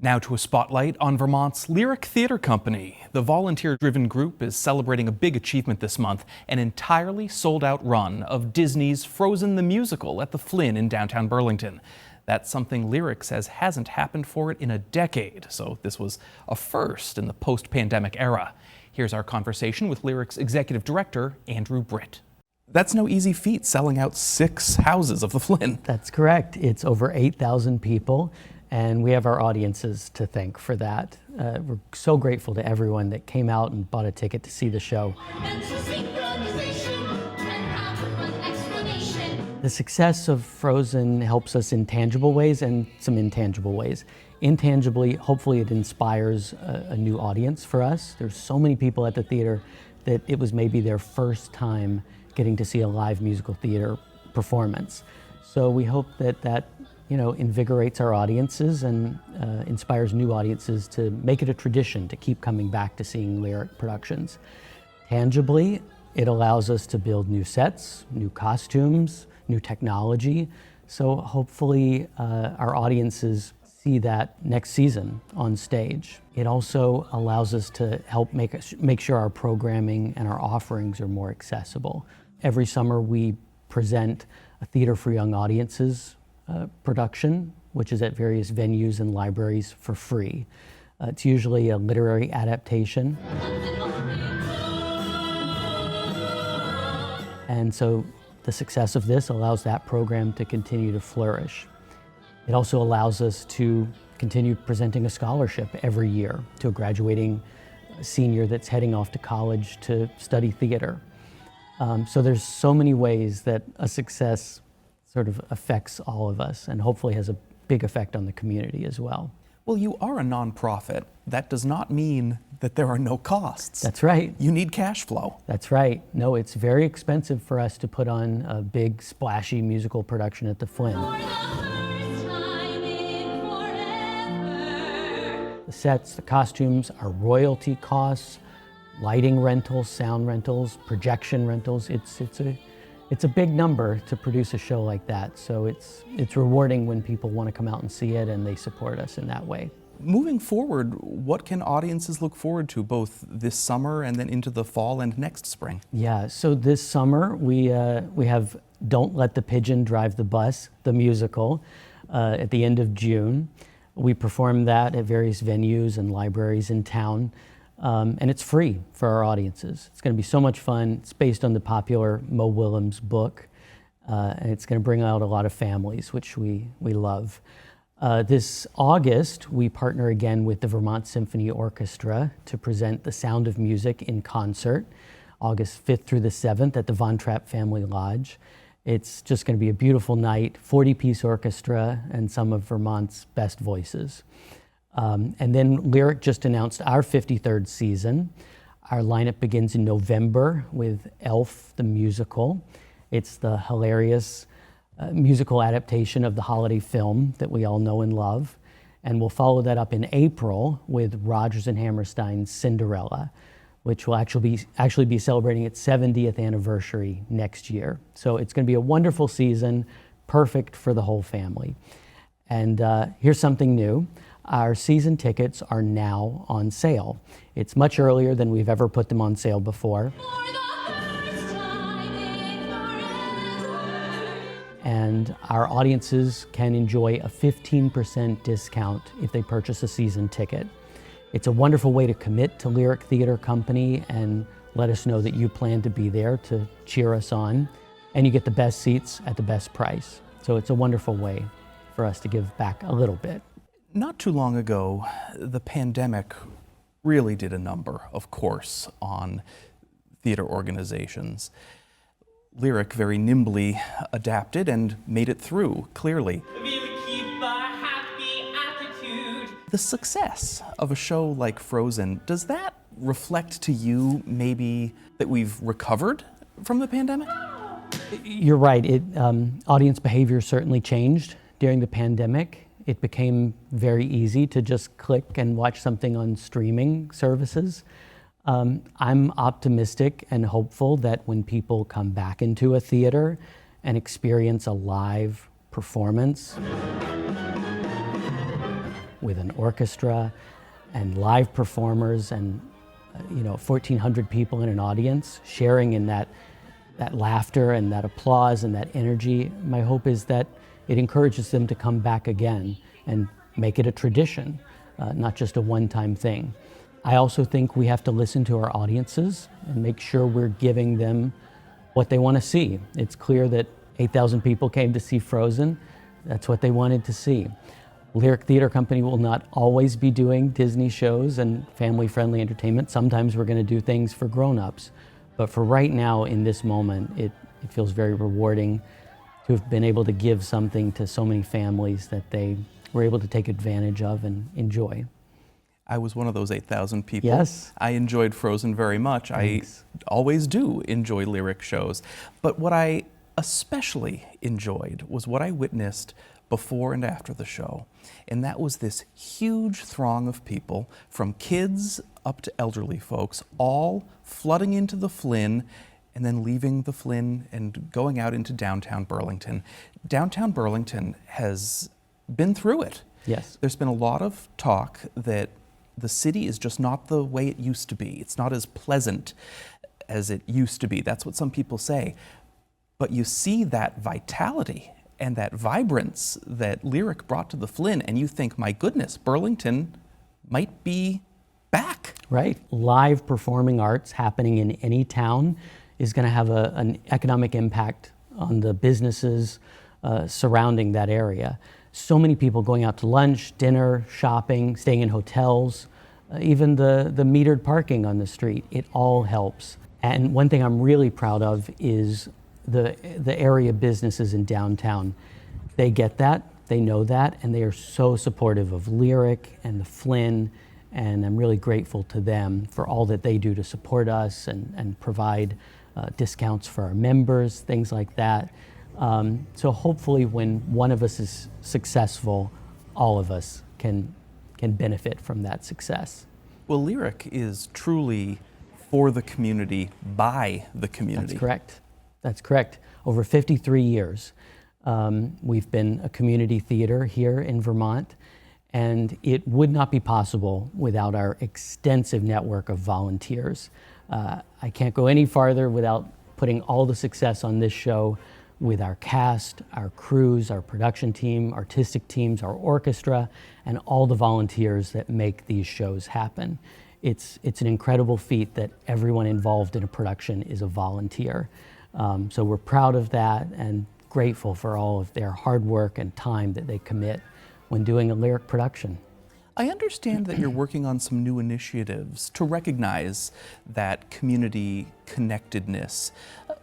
Now to a spotlight on Vermont's Lyric Theatre Company. The volunteer-driven group is celebrating a big achievement this month, an entirely sold-out run of Disney's Frozen the Musical at the Flynn in downtown Burlington. That's something Lyric says hasn't happened for it in a decade, so this was a first in the post-pandemic era. Here's our conversation with Lyric's executive director, Andrew Britt. That's no easy feat, selling out 6 houses of the Flynn. That's correct. It's over 8,000 people. And we have our audiences to thank for that. We're so grateful to everyone that came out and bought a ticket to see the show. The success of Frozen helps us in tangible ways and some intangible ways. Intangibly, hopefully it inspires a new audience for us. There's so many people at the theater that it was maybe their first time getting to see a live musical theater performance. So we hope that invigorates our audiences and inspires new audiences to make it a tradition to keep coming back to seeing Lyric productions. Tangibly, it allows us to build new sets, new costumes, new technology. So hopefully our audiences see that next season on stage. It also allows us to help make sure our programming and our offerings are more accessible. Every summer we present a Theater for Young Audiences production, which is at various venues and libraries for free. It's usually a literary adaptation. And so the success of this allows that program to continue to flourish. It also allows us to continue presenting a scholarship every year to a graduating senior that's heading off to college to study theater. So there's so many ways that a success sort of affects all of us and hopefully has a big effect on the community as well. Well, you are a nonprofit. That does not mean that there are no costs. That's right. You need cash flow. That's right. No, it's very expensive for us to put on a big, splashy musical production at the Flynn. The sets, the costumes, our royalty costs, lighting rentals, sound rentals, projection rentals. It's a big number to produce a show like that, so it's rewarding when people want to come out and see it and they support us in that way. Moving forward, what can audiences look forward to both this summer and then into the fall and next spring? Yeah, so this summer we have Don't Let the Pigeon Drive the Bus, the musical, at the end of June. We perform that at various venues and libraries in town. And it's free for our audiences. It's going to be so much fun. It's based on the popular Mo Willems book, and it's going to bring out a lot of families, which we love. This August, we partner again with the Vermont Symphony Orchestra to present The Sound of Music in concert, August 5th through the 7th at the Von Trapp Family Lodge. It's just going to be a beautiful night, 40-piece orchestra, and some of Vermont's best voices. And then Lyric just announced our 53rd season. Our lineup begins in November with Elf the Musical. It's the hilarious musical adaptation of the holiday film that we all know and love. And we'll follow that up in April with Rodgers and Hammerstein's Cinderella, which will actually be celebrating its 70th anniversary next year. So it's going to be a wonderful season, perfect for the whole family. And here's something new. Our season tickets are now on sale. It's much earlier than we've ever put them on sale before. And our audiences can enjoy a 15% discount if they purchase a season ticket. It's a wonderful way to commit to Lyric Theatre Company and let us know that you plan to be there to cheer us on. And you get the best seats at the best price. So it's a wonderful way for us to give back a little bit. Not too long ago, the pandemic really did a number, of course, on theater organizations. Lyric very nimbly adapted and made it through, clearly. We'll keep a happy attitude. The success of a show like Frozen, does that reflect to you maybe that we've recovered from the pandemic? You're right. Audience behavior certainly changed during the pandemic. It became very easy to just click and watch something on streaming services. I'm optimistic and hopeful that when people come back into a theater and experience a live performance, with an orchestra and live performers and 1,400 people in an audience sharing in that laughter and that applause and that energy. My hope is that it encourages them to come back again and make it a tradition, not just a one-time thing. I also think we have to listen to our audiences and make sure we're giving them what they want to see. It's clear that 8,000 people came to see Frozen. That's what they wanted to see. Lyric Theater Company will not always be doing Disney shows and family-friendly entertainment. Sometimes we're going to do things for grown-ups. But for right now, in this moment, it feels very rewarding to have been able to give something to so many families that they were able to take advantage of and enjoy. I was one of those 8,000 people. Yes. I enjoyed Frozen very much. Thanks. I always do enjoy lyric shows. But what I especially enjoyed was what I witnessed before and after the show. And that was this huge throng of people, from kids up to elderly folks, all flooding into the Flynn and then leaving the Flynn and going out into downtown Burlington. Downtown Burlington has been through it. Yes. There's been a lot of talk that the city is just not the way it used to be. It's not as pleasant as it used to be. That's what some people say. But you see that vitality and that vibrance that Lyric brought to the Flynn, and you think, my goodness, Burlington might be back. Right. Live performing arts happening in any town is going to have an economic impact on the businesses surrounding that area. So many people going out to lunch, dinner, shopping, staying in hotels, even the metered parking on the street. It all helps. And one thing I'm really proud of is the area businesses in downtown. They get that, they know that, and they are so supportive of Lyric and the Flynn, and I'm really grateful to them for all that they do to support us and provide discounts for our members, things like that. So hopefully when one of us is successful, all of us can benefit from that success. Well, Lyric is truly for the community, by the community. That's correct. That's correct. Over 53 years, we've been a community theater here in Vermont, and it would not be possible without our extensive network of volunteers. I can't go any farther without putting all the success on this show with our cast, our crews, our production team, artistic teams, our orchestra, and all the volunteers that make these shows happen. It's an incredible feat that everyone involved in a production is a volunteer. So we're proud of that and grateful for all of their hard work and time that they commit when doing a Lyric production. I understand that you're working on some new initiatives to recognize that community connectedness.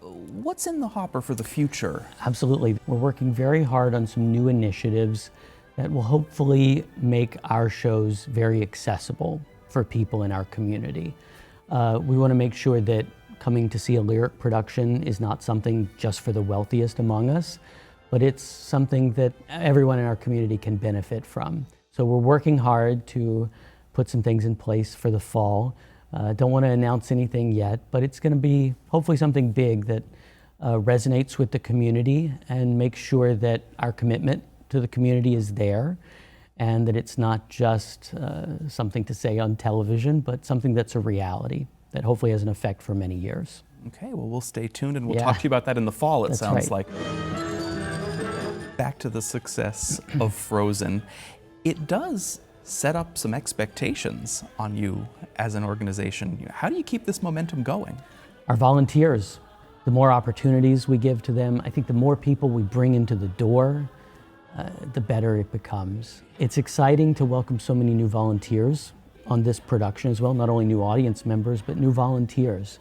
What's in the hopper for the future? Absolutely. We're working very hard on some new initiatives that will hopefully make our shows very accessible for people in our community. We want to make sure that coming to see a Lyric production is not something just for the wealthiest among us, but it's something that everyone in our community can benefit from. So we're working hard to put some things in place for the fall. Don't want to announce anything yet, but it's going to be hopefully something big that resonates with the community and makes sure that our commitment to the community is there and that it's not just something to say on television, but something that's a reality that hopefully has an effect for many years. Okay, well, we'll stay tuned and we'll talk to you about that in the fall, it That's sounds right. like. Back to the success of Frozen. It does set up some expectations on you as an organization. How do you keep this momentum going? Our volunteers, the more opportunities we give to them, I think the more people we bring into the door, the better it becomes. It's exciting to welcome so many new volunteers on this production as well, not only new audience members, but new volunteers.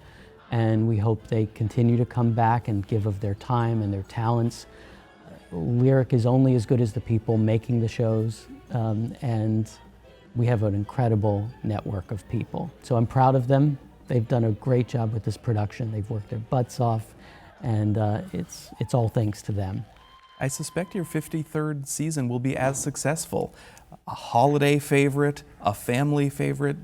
And we hope they continue to come back and give of their time and their talents. Lyric is only as good as the people making the shows, and we have an incredible network of people. So I'm proud of them. They've done a great job with this production. They've worked their butts off, and it's all thanks to them. I suspect your 53rd season will be as successful. A holiday favorite, a family favorite.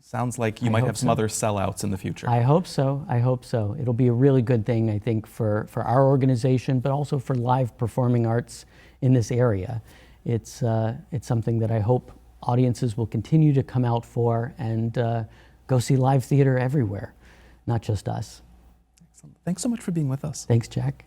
Sounds like you might have some other sellouts in the future. I hope so. I hope so. It'll be a really good thing, I think, for our organization, but also for live performing arts in this area. it's something that I hope audiences will continue to come out for and go see live theater everywhere, not just us. Excellent. Thanks so much for being with us. Thanks, Jack.